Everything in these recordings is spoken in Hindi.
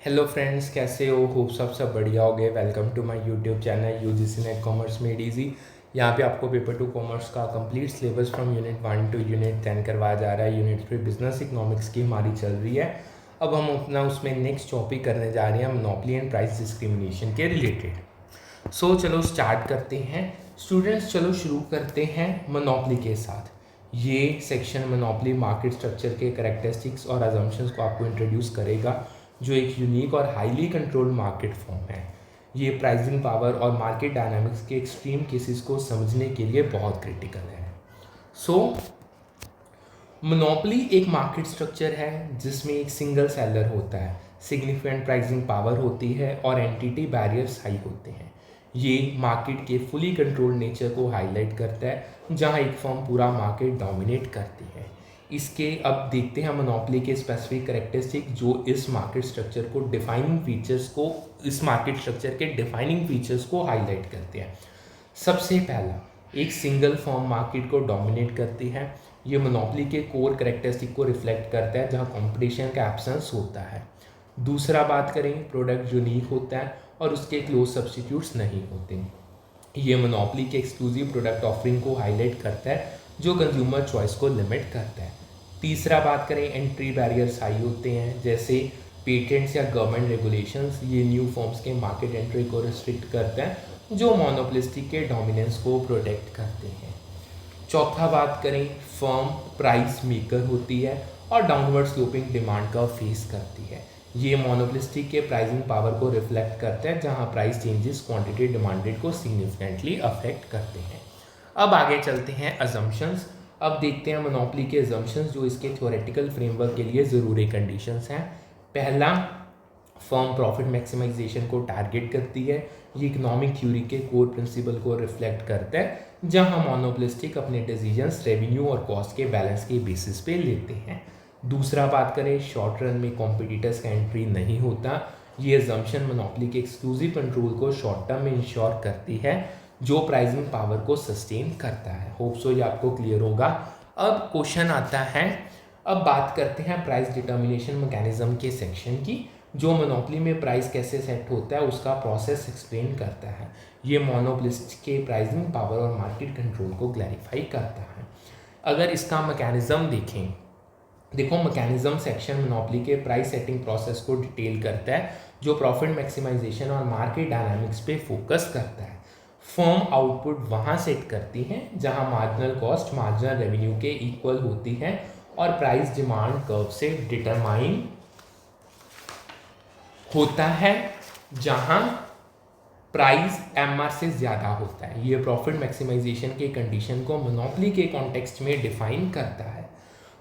हेलो फ्रेंड्स, कैसे हो? होप सब बढ़िया हो गए। Welcome to my YouTube channel UGC NET commerce made easy. यहाँ पे आपको पेपर टू कॉमर्स का complete syllabus from unit 1 to unit 10 करवाया जा रहा है। यूनिट 3 बिजनेस इकोनॉमिक्स की हमारी चल रही है। अब हम अपना उसमें नेक्स्ट टॉपिक करने जा रहे हैं मोनोपोली एंड प्राइस डिस्क्रिमिनेशन के रिलेटेड। चलो स्टार्ट करते हैं स्टूडेंट्स। चलो शुरू करते हैं मोनोपोली के साथ। ये सेक्शन मोनोपोली मार्केट स्ट्रक्चर के कैरेक्टरिस्टिक्स और अजम्पशंस को आपको इंट्रोड्यूस करेगा, जो एक यूनिक और हाईली कंट्रोल्ड मार्केट फॉर्म है। ये प्राइसिंग पावर और मार्केट डायनामिक्स के एक्सट्रीम केसेस को समझने के लिए बहुत क्रिटिकल है। मोनोपोली एक मार्केट स्ट्रक्चर है जिसमें एक सिंगल सेलर होता है, सिग्निफिकेंट प्राइसिंग पावर होती है और एंटिटी बैरियर्स हाई होते हैं। ये मार्केट के फुली कंट्रोल्ड नेचर को हाईलाइट करता है, जहां एक फर्म पूरा मार्केट डोमिनेट करती है। इसके अब देखते हैं मोनोपोली के स्पेसिफिक कैरेक्टरिस्टिक जो इस मार्केट स्ट्रक्चर को डिफाइनिंग फीचर्स को हाईलाइट करते हैं। सबसे पहला, एक सिंगल फर्म मार्केट को डोमिनेट करती है। ये मोनोपोली के कोर कैरेक्टरिस्टिक को रिफ्लेक्ट करता है, जहां कंपटीशन का एब्सेंस होता है। दूसरा बात करें, प्रोडक्ट यूनिक होता है और उसके क्लोज सब्स्टिट्यूट्स नहीं होते। ये मोनोपोली के एक्सक्लूसिव प्रोडक्ट ऑफरिंग को हाईलाइट करता है, जो कंज्यूमर चॉइस को लिमिट करता है। तीसरा बात करें, एंट्री बैरियर्स हाई होते हैं, जैसे पेटेंट्स या गवर्नमेंट रेगुलेशंस। ये न्यू फॉर्म्स के मार्केट एंट्री को रिस्ट्रिक्ट करते हैं, जो मोनोपोलिस्टिक के डोमिनेंस को प्रोटेक्ट करते हैं। चौथा बात करें, फर्म प्राइस मेकर होती है और डाउनवर्ड स्लोपिंग डिमांड का फेस करती है। ये मोनोपोलिस्टिक के प्राइसिंग पावर को रिफ्लेक्ट करता है, जहां प्राइस चेंजेस क्वांटिटी डिमांडेड को सिग्निफिकेंटली अफेक्ट करते हैं। अब आगे चलते हैं अजम्पशंस। अब देखते हैं मोनोपोली के अजम्पशंस जो इसके थ्योरेटिकल फ्रेमवर्क के लिए ज़रूरी कंडीशंस हैं। पहला, फर्म प्रॉफिट मैक्सिमाइजेशन को टारगेट करती है। ये इकोनॉमिक थ्योरी के कोर प्रिंसिपल को रिफ्लेक्ट करता है, जहां मोनोपोलिस्टिक अपने डिसीजंस रेवेन्यू और कॉस्ट के बैलेंस के बेसिस पे लेते हैं। दूसरा बात करें, शॉर्ट रन में कॉम्पिटिटर्स का एंट्री नहीं होता। ये अजम्पशन मोनोपोली के एक्सक्लूसिव कंट्रोल को शॉर्ट टर्म में इंश्योर करती है, जो प्राइसिंग पावर को सस्टेन करता है। होप सो ये आपको क्लियर होगा। अब क्वेश्चन आता है, अब बात करते हैं प्राइस डिटर्मिनेशन मैकेनिज्म के सेक्शन की, जो मोनोपोली में प्राइस कैसे सेट होता है उसका प्रोसेस एक्सप्लेन करता है। ये मोनोपोलिस्ट के प्राइसिंग पावर और मार्केट कंट्रोल को क्लैरिफाई करता है। अगर इसका मैकेनिज्म देखें, देखो मैकेनिज्म सेक्शन मोनोपोली के प्राइस सेटिंग प्रोसेस को डिटेल करता है, जो प्रॉफिट मैक्सिमाइजेशन और मार्केट डायनामिक्स पे फोकस करता है। फर्म आउटपुट वहाँ सेट करती है जहाँ मार्जिनल कॉस्ट मार्जिनल रेवेन्यू के इक्वल होती है और प्राइस डिमांड कर्व से डिटरमाइन होता है, जहाँ प्राइस एमआर से ज़्यादा होता है। ये प्रॉफिट मैक्सिमाइजेशन के कंडीशन को मोनोपोली के कॉन्टेक्स्ट में डिफाइन करता है।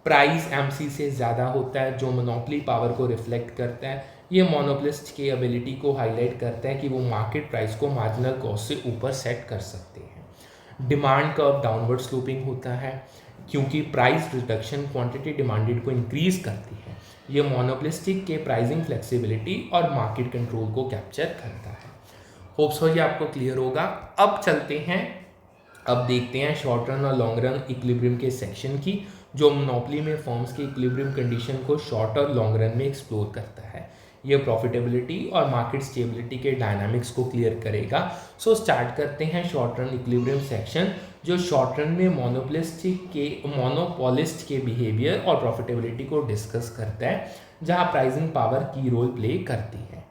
प्राइस एमसी से ज़्यादा होता है, जो मोनोपोली पावर को रिफ्लेक्ट करता है। ये मोनोपोलिस्ट की एबिलिटी को हाईलाइट करता है कि वो मार्केट प्राइस को मार्जिनल कॉस्ट से ऊपर सेट कर सकते हैं। डिमांड कर्व डाउनवर्ड स्लोपिंग होता है, क्योंकि प्राइस रिडक्शन क्वांटिटी डिमांडेड को इंक्रीज करती है। ये मोनोपोलिस्टिक के प्राइसिंग फ्लेक्सिबिलिटी और मार्केट कंट्रोल को कैप्चर करता है। होप सो ये आपको क्लियर होगा। अब चलते हैं, अब देखते हैं शॉर्ट रन और लॉन्ग रन इक्विलिब्रियम के सेक्शन की, जो मोनोपोली में फर्म्स की इक्विलिब्रियम कंडीशन को शॉर्ट और लॉन्ग रन में एक्सप्लोर करता है। यह प्रॉफिटेबिलिटी और मार्केट स्टेबिलिटी के डायनामिक्स को क्लियर करेगा। स्टार्ट करते हैं शॉर्ट रन इक्विलिब्रियम सेक्शन, जो शॉर्ट रन में मोनोपोलिस्ट के बिहेवियर और प्रॉफिटेबिलिटी को डिस्कस करता है, जहां प्राइसिंग पावर की रोल प्ले करती है।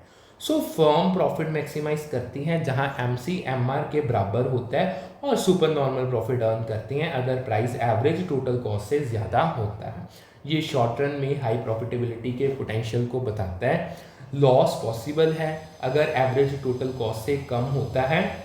फर्म प्रॉफिट मैक्सिमाइज करती हैं जहां एमसी एमआर के बराबर होता है, और सुपर नॉर्मल प्रॉफिट अर्न करती हैं अगर प्राइस एवरेज टोटल कॉस्ट से ज़्यादा होता है। ये शॉर्ट रन में हाई प्रॉफिटेबिलिटी के पोटेंशियल को बताता है। लॉस पॉसिबल है अगर एवरेज टोटल कॉस्ट से कम होता है,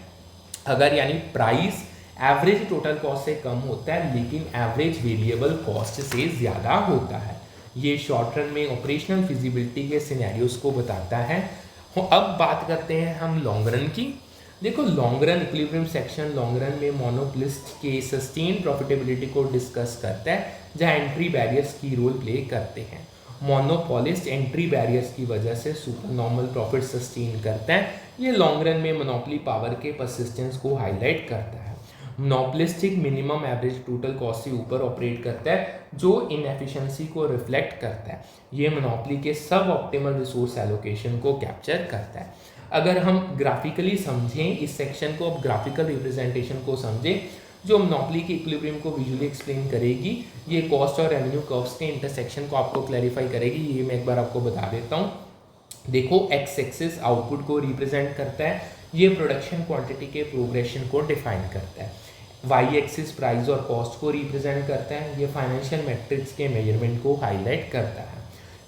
अगर यानी प्राइस एवरेज टोटल कॉस्ट से कम होता है लेकिन एवरेज वेरिएबल कॉस्ट से ज़्यादा होता है। ये शॉर्ट रन में ऑपरेशनल फिजिबिलिटी के सिनेरियोज को बताता है। अब बात करते हैं हम लॉन्ग रन की। देखो long run equilibrium section long run में मोनोपोलिस्ट के सस्टेन प्रॉफिटेबिलिटी को डिस्कस करता है, जहां एंट्री बैरियर्स की रोल प्ले करते हैं। मोनोपोलिस्ट एंट्री बैरियर्स की वजह से सुपर नॉर्मल प्रॉफिट सस्टेन करता है। ये लॉन्ग रन में मोनोपोली पावर के परसिस्टेंस को हाईलाइट करता है। Monopolistic minimum average total cost से ऊपर ऑपरेट करता है, जो इनएफिशिएंसी को रिफ्लेक्ट करता है। ये मोनोपोली के सब ऑप्टिमल रिसोर्स एलोकेशन को कैप्चर करता है। अगर हम ग्राफिकली समझें इस सेक्शन को, अब ग्राफिकल रिप्रेजेंटेशन को समझें जो मोनोपोली के इक्विलिब्रियम को विजुअली एक्सप्लेन करेगी, ये कॉस्ट और रेवेन्यू कर्व्स के इंटरसेक्शन को आपको क्लैरिफाई करेगी। ये मैं एक बार आपको बता देता हूँ। देखो, एक्स एक्सिस आउटपुट को रिप्रेजेंट करता है, ये प्रोडक्शन क्वांटिटी के प्रोग्रेशन को डिफाइन करता है। वाई एक्सिस प्राइस और कॉस्ट को रिप्रेजेंट करता है, ये फाइनेंशियल मैट्रिक्स के मेजरमेंट को हाईलाइट करता है।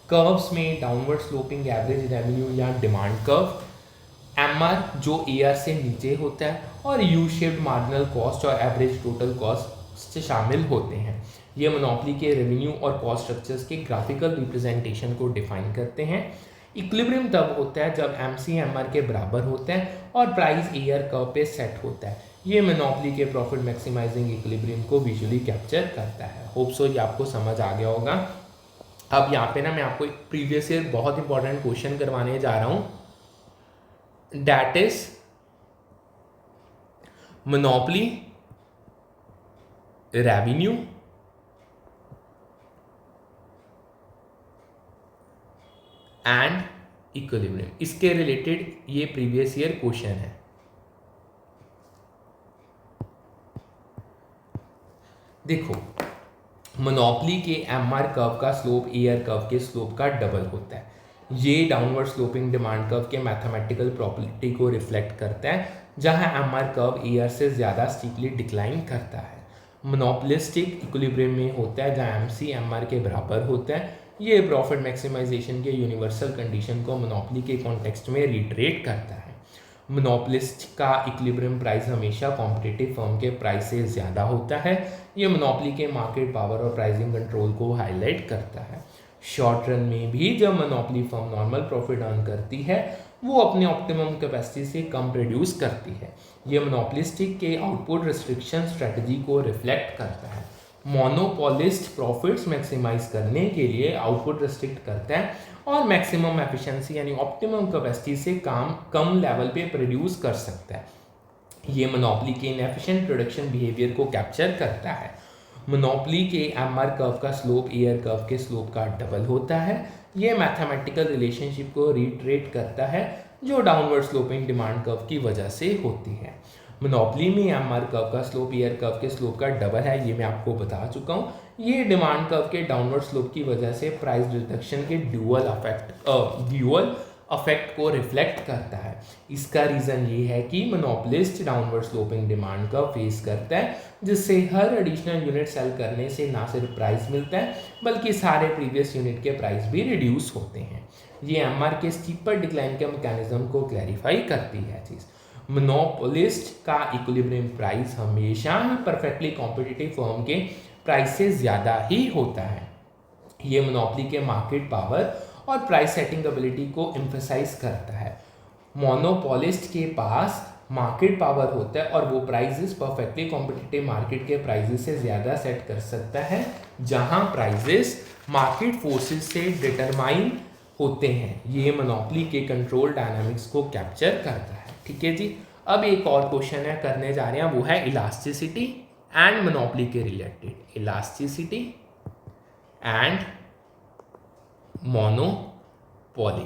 कर्व्स में डाउनवर्ड स्लोपिंग एवरेज रेवेन्यू या डिमांड कर्व, एमआर जो एआर से नीचे होता है, और यू शेप्ड मार्जिनल कॉस्ट और एवरेज टोटल कॉस्ट से शामिल होते हैं। ये मोनोपोली के रेवेन्यू और कॉस्ट स्ट्रक्चर्स के ग्राफिकल रिप्रेजेंटेशन को डिफाइन करते हैं। इक्विलिब्रियम तब होता है जब एमसी एमआर के बराबर होता है और प्राइस एआर कर्व पे सेट होता है। ये मोनोपोली के प्रॉफिट मैक्सिमाइजिंग इक्विलिब्रियम को विजुअली कैप्चर करता है। होप सो ये आपको समझ आ गया होगा। अब यहाँ पे ना मैं आपको एक प्रीवियस ईयर बहुत इंपॉर्टेंट क्वेश्चन करवाने जा रहा हूँ, that is monopoly revenue and equilibrium। इसके रिलेटेड ये प्रीवियस ईयर क्वेश्चन है। देखो, मोनोपोली के एमआर कर्व का स्लोप एआर कर्व के स्लोप का डबल होता है। ये डाउनवर्ड स्लोपिंग डिमांड कर्व के मैथमेटिकल प्रॉपर्टी को रिफ्लेक्ट करता है, जहां एमआर कर्व एआर से ज़्यादा स्टीपली डिक्लाइन करता है। मोनोपोलिस्टिक इक्विलिब्रियम में होता है जहां एमसी एमआर के बराबर होता है। ये प्रॉफिट मैक्सिमाइजेशन के यूनिवर्सल कंडीशन को मोनोपोली के कॉन्टेक्स्ट में रिट्रेट करता है। मोनोपोलिस्ट का इक्विलिब्रियम प्राइस हमेशा कॉम्पिटिटिव फर्म के प्राइस से ज़्यादा होता है। ये मोनोपोली के मार्केट पावर और प्राइसिंग कंट्रोल को हाईलाइट करता है। शॉर्ट रन में भी जब monopoly firm normal profit earn करती है, वो अपने ऑप्टिमम कैपेसिटी से कम प्रोड्यूस करती है। ये मोनोपोलिस्टिक के आउटपुट रिस्ट्रिक्शन स्ट्रेटजी को रिफ्लेक्ट करता है। मोनोपोलिस्ट प्रॉफिट्स मैक्सिमाइज करने के लिए आउटपुट रिस्ट्रिक्ट करता है और मैक्सिमम एफिशिएंसी यानी ऑप्टिमम कैपेसिटी से कम लेवल पे प्रोड्यूस कर सकता है। ये मोनोपोली के इनएफिशिएंट प्रोडक्शन बिहेवियर को कैप्चर करता है। मोनोपोली के एमआर कर्व का स्लोप एआर कर्व के स्लोप का डबल होता है। ये मैथमेटिकल रिलेशनशिप को रिट्रेट करता है जो डाउनवर्ड स्लोपिंग डिमांड कर्व की वजह से होती है। मोनोपोली में एमआर कर्व का स्लोप एआर कर्व के स्लोप का डबल है, ये मैं आपको बता चुका हूँ। ये डिमांड कर्व के डाउनवर्ड स्लोप की वजह से प्राइस रिडक्शन के ड्यूअल अफेक्ट को रिफ्लेक्ट करता है। इसका रीज़न ये है कि monopolist downward sloping demand curve face करता है, जिससे हर एडिशनल यूनिट सेल करने से ना सिर्फ प्राइस मिलता है बल्कि सारे प्रीवियस यूनिट के प्राइस भी रिड्यूस होते हैं। ये एमआर के स्टीपर डिक्लाइन के मैकेनिज्म को क्लैरिफाई करती है चीज़। मोनोपोलिस्ट का इक्विलिब्रियम प्राइस हमेशा परफेक्टली कॉम्पिटिटिव फर्म के प्राइस से ज़्यादा ही होता है। ये मोनोपोली के मार्केट पावर और प्राइस सेटिंग एबिलिटी को एम्फसाइज करता है। मोनोपोलिस्ट के पास मार्केट पावर होता है और वो प्राइसेस परफेक्टली कॉम्पिटिटिव मार्केट के प्राइसेस से ज़्यादा सेट कर सकता है, जहां प्राइसेस मार्केट फोर्सेस से डिटरमाइन होते हैं। ये मोनोपोली के कंट्रोल डायनामिक्स को कैप्चर करता है। ठीक है जी। अब एक और क्वेश्चन है करने जा रहे हैं, वो है इलास्टिसिटी एंड मोनोपोली के रिलेटेड। इलास्टिसिटी एंड मोनोपोली,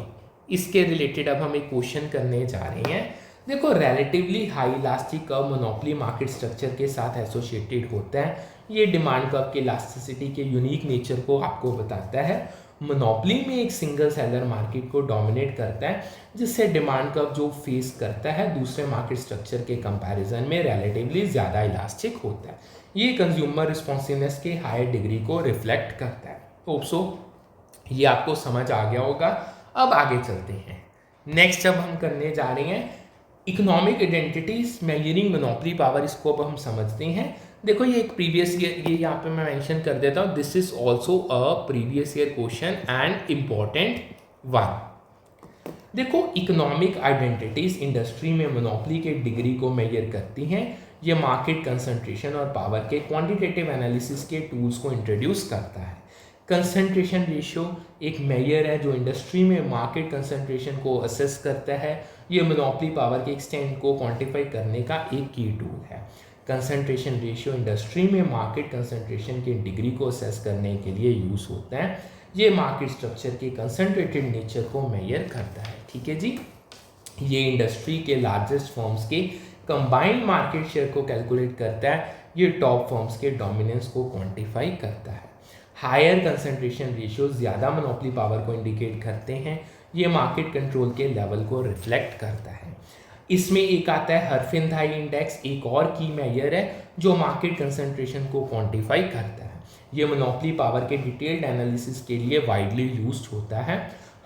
इसके रिलेटेड अब हम एक क्वेश्चन करने जा रहे हैं। देखो, relatively high elastic curve monopoly market structure के साथ एसोसिएटेड होता है। ये डिमांड कर्व के इलास्टिसिटी के यूनिक नेचर को आपको बताता है। मोनोपोली में एक सिंगल सेलर मार्केट को डोमिनेट करता है, जिससे डिमांड कर्व जो फेस करता है दूसरे मार्केट स्ट्रक्चर के कंपैरिजन में रिलेटिवली ज़्यादा इलास्टिक होता है। ये कंज्यूमर रिस्पॉन्सिवनेस के हायर डिग्री को रिफ्लेक्ट करता है। होप सो ये आपको समझ आ गया होगा। अब आगे चलते हैं। नेक्स्ट अब हम करने जा रहे हैं economic identities measuring monopoly power. इसको अब हम समझते हैं। देखो, ये एक प्रीवियस ईयर, ये यहाँ पे मैं मेंशन कर देता हूँ, this is also a previous year question and important one. देखो, इकोनॉमिक आइडेंटिटीज इंडस्ट्री में मोनोपोली के डिग्री को मेजर करती हैं। ये मार्केट कंसंट्रेशन और पावर के क्वांटिटेटिव एनालिसिस के टूल्स को इंट्रोड्यूस करता है। कंसंट्रेशन रेशियो एक मेजर है जो इंडस्ट्री में मार्केट कंसंट्रेशन को असेस करता है। ये मोनोपोली पावर के एक्सटेंट को क्वांटिफाई करने का एक की टूल है। कंसंट्रेशन रेशियो इंडस्ट्री में मार्केट कंसंट्रेशन के डिग्री को असेस करने के लिए यूज़ होता है। ये मार्केट स्ट्रक्चर के कंसंट्रेटेड नेचर को मेजर करता है। ठीक है जी, ये इंडस्ट्री के लार्जेस्ट फर्म्स के कंबाइंड मार्केट शेयर को कैलकुलेट करता है। ये टॉप फर्म्स के डोमिनेंस को क्वांटिफाई करता है। हायर कंसंट्रेशन रेशियो ज़्यादा मोनोपोली पावर को इंडिकेट करते हैं। ये मार्केट कंट्रोल के लेवल को रिफ्लेक्ट करता है। इसमें एक आता है हर्फिन-थाई इंडेक्स, एक और की मेजर है जो मार्केट कंसंट्रेशन को क्वांटिफाई करता है। ये मोनोपोली पावर के डिटेल्ड एनालिसिस के लिए वाइडली यूज्ड होता है।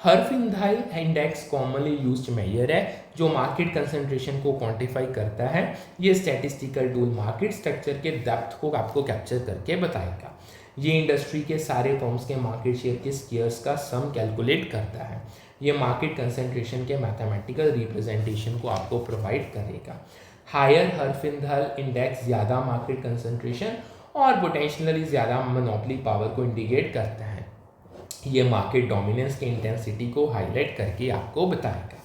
हर्फिन-थाई इंडेक्स कॉमनली यूज्ड मेजर है जो मार्केट कंसंट्रेशन को क्वांटिफाई करता है। ये स्टैटिस्टिकल टूल मार्केट स्ट्रक्चर के डेप्थ को आपको कैप्चर करके बताएगा। ये इंडस्ट्री के सारे फर्म्स के मार्केट शेयर के स्केयर्स का सम कैलकुलेट करता है। ये मार्केट कंसंट्रेशन के मैथमेटिकल रिप्रेजेंटेशन को आपको प्रोवाइड करेगा। हायर हर्फिन-थाई इंडेक्स ज़्यादा मार्केट कंसंट्रेशन और पोटेंशियली ज़्यादा मोनोपोली पावर को इंडिकेट करता है। ये मार्केट डोमिनेंस के इंटेंसिटी को हाईलाइट करके आपको बताएगा।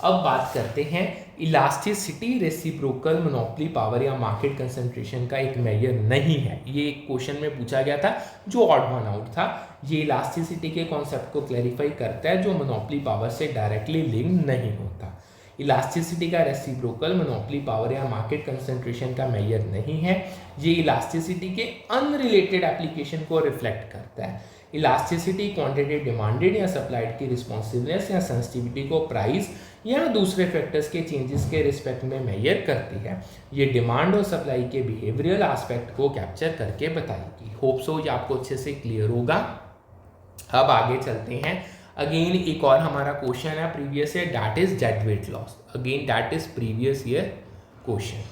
अब बात करते हैं इलास्टिसिटी रेसिप्रोकल मोनोपोली पावर या मार्केट कंसंट्रेशन का एक मेजर नहीं है। ये एक क्वेश्चन में पूछा गया था जो ऑड वन आउट था। ये इलास्टिसिटी के कॉन्सेप्ट को क्लैरिफाई करता है जो मोनोपोली पावर से डायरेक्टली लिंक नहीं होता। इलास्टिसिटी का रेसिप्रोकल मोनोपोली पावर या मार्केट कंसंट्रेशन का मेजर नहीं है। ये इलास्टिसिटी के अनरिलेटेड एप्लीकेशन को रिफ्लेक्ट करता है। इलास्टिसिटी क्वांटिटी डिमांडेड या सप्लाइड की रिस्पॉन्सिवनेस या सेंसिटिविटी को प्राइस या दूसरे फैक्टर्स के चेंजेस के रिस्पेक्ट में मेजर करती है। ये डिमांड और सप्लाई के बिहेवियरल एस्पेक्ट को कैप्चर करके बताएगी। होप सो ये आपको अच्छे से क्लियर होगा। अब आगे चलते हैं। अगेन एक और हमारा क्वेश्चन है previous year, that is dead weight loss. Again that is previous year question.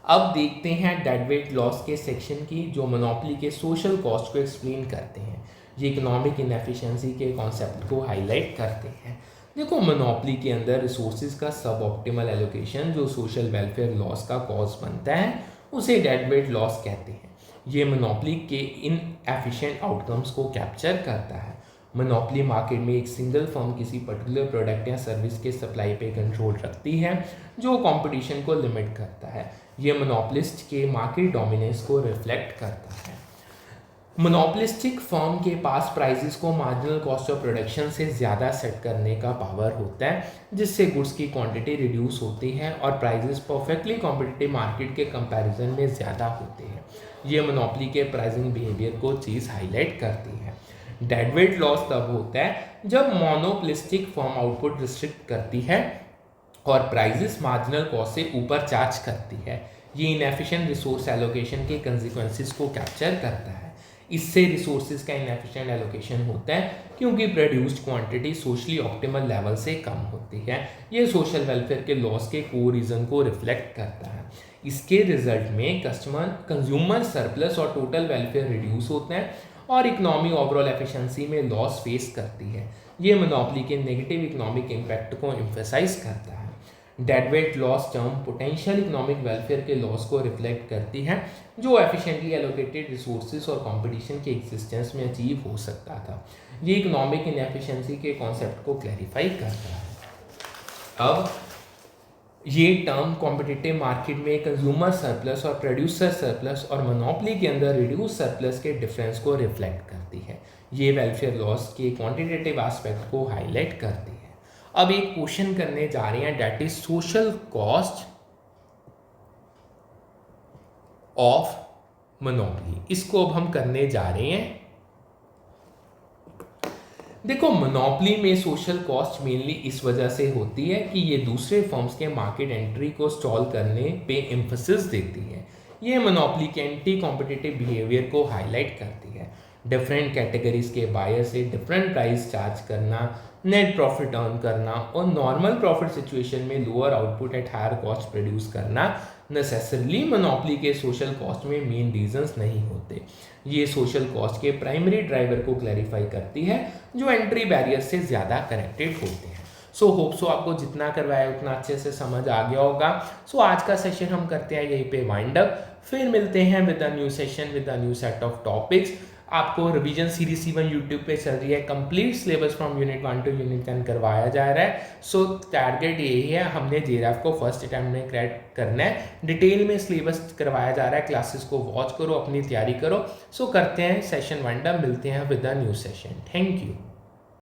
अब देखते हैं डेड वेट लॉस के सेक्शन की जो मोनोपोली के सोशल कॉस्ट को एक्सप्लेन करते हैं। ये इकोनॉमिक इनएफिशिएंसी के कॉन्सेप्ट को हाईलाइट करते हैं। देखो, मोनोपोली के अंदर रिसोर्सेज का सब ऑप्टिमल एलोकेशन जो सोशल वेलफेयर लॉस का कॉज बनता है उसे डेड वेट लॉस कहते हैं। ये मोनोपोली के इनएफिशिएंट आउटकम्स को कैप्चर करता है। मोनोपोली मार्केट में एक सिंगल फर्म किसी पर्टिकुलर प्रोडक्ट या सर्विस के सप्लाई पे कंट्रोल रखती है जो कंपटीशन को लिमिट करता है। ये मोनोपोलिस्ट के मार्केट डोमिनेंस को रिफ्लेक्ट करता है। मोनोपोलिस्टिक फर्म के पास प्राइसेस को मार्जिनल कॉस्ट ऑफ प्रोडक्शन से ज़्यादा सेट करने का पावर होता है जिससे गुड्स की क्वांटिटी रिड्यूस होती है और प्राइसेस परफेक्टली कॉम्पिटिटिव मार्केट के कंपैरिजन में ज़्यादा होते हैं। ये मोनोपोली के प्राइसिंग बिहेवियर को चीज़ हाईलाइट करती है। डेड वेट लॉस तब होता है जब मोनोपोलिस्टिक फर्म आउटपुट रिस्ट्रिक्ट करती है और प्राइसेस मार्जिनल कॉस्ट से ऊपर चार्ज करती है। ये इनएफिशिएंट रिसोर्स एलोकेशन के कंसिक्वेंसेस को कैप्चर करता है। इससे रिसोर्सेज का इनएफिशिएंट एलोकेशन होता है क्योंकि produced quantity socially optimal level से कम होती है। ये सोशल वेलफेयर के लॉस के कोर रीजन को रिफ्लेक्ट करता है। इसके रिजल्ट में कंज्यूमर सरप्लस और टोटल वेलफेयर रिड्यूस होते हैं और इकोनॉमी ओवरऑल एफिशिएंसी में लॉस फेस करती है। ये मोनोपोली के नेगेटिव इकोनॉमिक इम्पैक्ट को एम्फेसाइज करता है। Dead weight loss term potential economic welfare के लॉस को रिफ्लेक्ट करती है जो एफिशिएंटली एलोकेटेड रिसोर्सेज और कंपटीशन के एग्जिस्टेंस में अचीव हो सकता था। ये इकोनॉमिक इनएफिशिएंसी के कॉन्सेप्ट को क्लैरिफाई करता है। अब ये टर्म कॉम्पिटिटिव मार्केट में कंज्यूमर सरप्लस और प्रोड्यूसर सरप्लस और मोनोपोली के अंदर रिड्यूस सरप्लस के डिफरेंस को रिफ्लेक्ट करती है। ये वेलफेयर लॉस के क्वांटिटेटिव एस्पेक्ट को हाईलाइट करती है। अब एक क्वेश्चन करने जा रहे हैं that is social cost of monopoly. इसको अब हम करने जा रहे हैं। देखो, मोनोपोली में सोशल कॉस्ट मेनली इस वजह से होती है कि ये दूसरे फर्म्स के मार्केट एंट्री को स्टॉल करने पे एम्फेसिस देती है। ये मोनोपोली के एंटी कॉम्पिटिटिव बिहेवियर को हाईलाइट करती है। डिफरेंट कैटेगरीज के बायर से डिफरेंट प्राइस चार्ज करना, नेट प्रॉफिट अर्न करना और नॉर्मल प्रॉफिट सिचुएशन में lower output at higher cost produce करना नेसेसरली मोनोपोली के सोशल कॉस्ट में मेन रीजंस नहीं होते। ये सोशल कॉस्ट के प्राइमरी ड्राइवर को क्लैरिफाई करती है जो एंट्री बैरियर से ज़्यादा कनेक्टेड होते हैं। होप सो आपको जितना करवाया उतना अच्छे से समझ आ गया होगा। आज का सेशन हम करते हैं यहीं पे वाइंड अप। फिर मिलते हैं with a new session with a new set of topics. आपको रिवीजन सीरीज C1 यूट्यूब पे चल रही है, complete syllabus from unit 1 to unit 10 करवाया जा रहा है। सो टारगेट यही है, हमने JRF को फर्स्ट अटैम्प्ट में क्रैक करना है। डिटेल में सिलेबस करवाया जा रहा है, क्लासेस को वॉच करो, अपनी तैयारी करो। सो करते हैं सेशन 1 डन, मिलते हैं with a new session. Thank you.